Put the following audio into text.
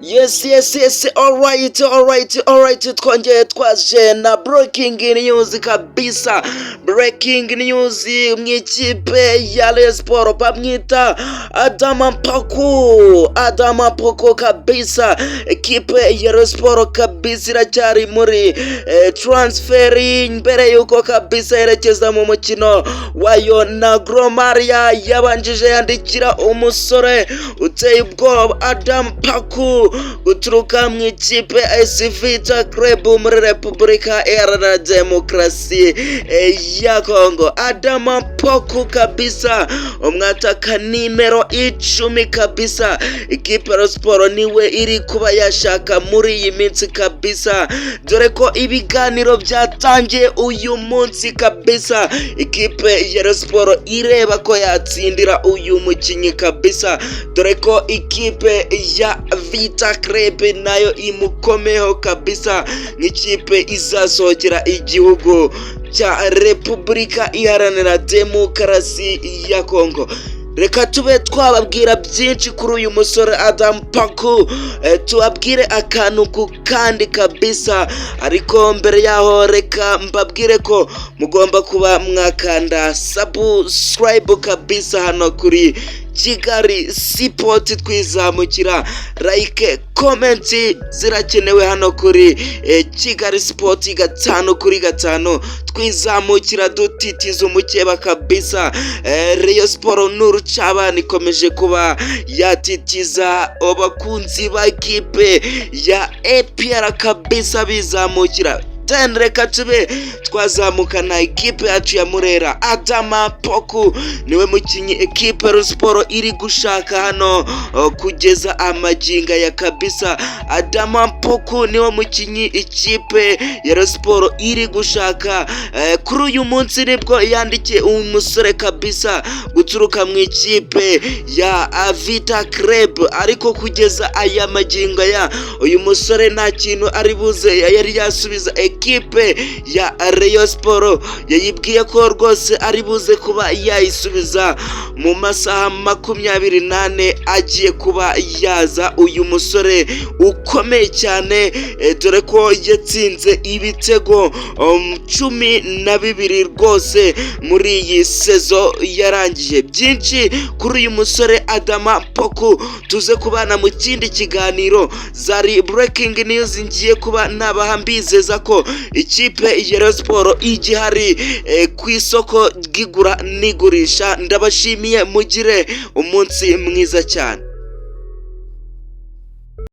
Yes, alright, twongeye twaje na breaking news kabisa. Breaking news mu ikipe ya Rayon Sport bamwita Adama Poko kabisa. Ikipe ya Rayon Sport kabisa iracyari muri transferi mbere yuko kabisa yerekeza mu mukino wayo na Gromaria yabanjije yandikira umusore uteye ubwoba Adama Poko guturuka mu ikipe AS Vita Club muri Repubulika Iharanira Demokarasi ya Kongo. Adama Poko kabisa umwataka nimero 10 kabisa. Ikipe ya Sport niwe iri kuba yashaka muri iyi minsi kabisa, dore ko ibiganiro byatangiye uyu munsi kabisa. Ikipe ya Sport ireba ko yatsindira uyu mukinyi kabisa, dore ko ikipe ya Vita Club nayo imukomeho kabisa nk'ikipe izasohokera igihugu cya Repubulika Iharanira Demokarasi ya Kongo. Reka tube twababwira byinshi kuri uyu musore Adama Poko, tubabwire akantu ku kandi kabisa, ariko mbere yaho reka mbabwire ko mugomba kuba mwakanda subscribe kabisa hano kuri Kigali Sport twizamukira. Like, comment zirakenewe hano kuri Kigali Sport 5/5 twizamukira dutitiza umukeba kabisa. Rayon Sport n'urucabana ikomeje kuba yatitiza abakunzi ba ikipe ya APR kabisa bizamukira. Reka tube twazamukana ikipe yacu ya Murera. Adama Poko niwe mukinyi ikipe ya Sport iri gushaka hano kugeza amaginga ya kabisa. Adama Poko niwe mukinyi ikipe ya Sport iri gushaka. Kuri uyu munsi nibwo yandikiye umusore kabisa guturuka mu ikipe ya Vita Club, ariko kugeza aya maginga ya uyu musore nta kintu ari buze yari yasubiza ikipe ya Rayon Sport. Yayibwiye ko rwose ari buze kuba yayisubiza mu masaha 24 agiye kuba yaza. Uyu musore ukomeye cyane, dore ko yatsinze ibitego 12 rwose muri iyi sezo yarangiye. Byinshi kuri uyu musore Adama Poko tuze kubana mu kindi kiganiro. Zari breaking news ngiye kuba nabahambizeza ko ikipe ya Rayon Sport igihari ku isoko ry'igura n'igurisha. Ndabashimiye, mugire umunsi mwiza cyane.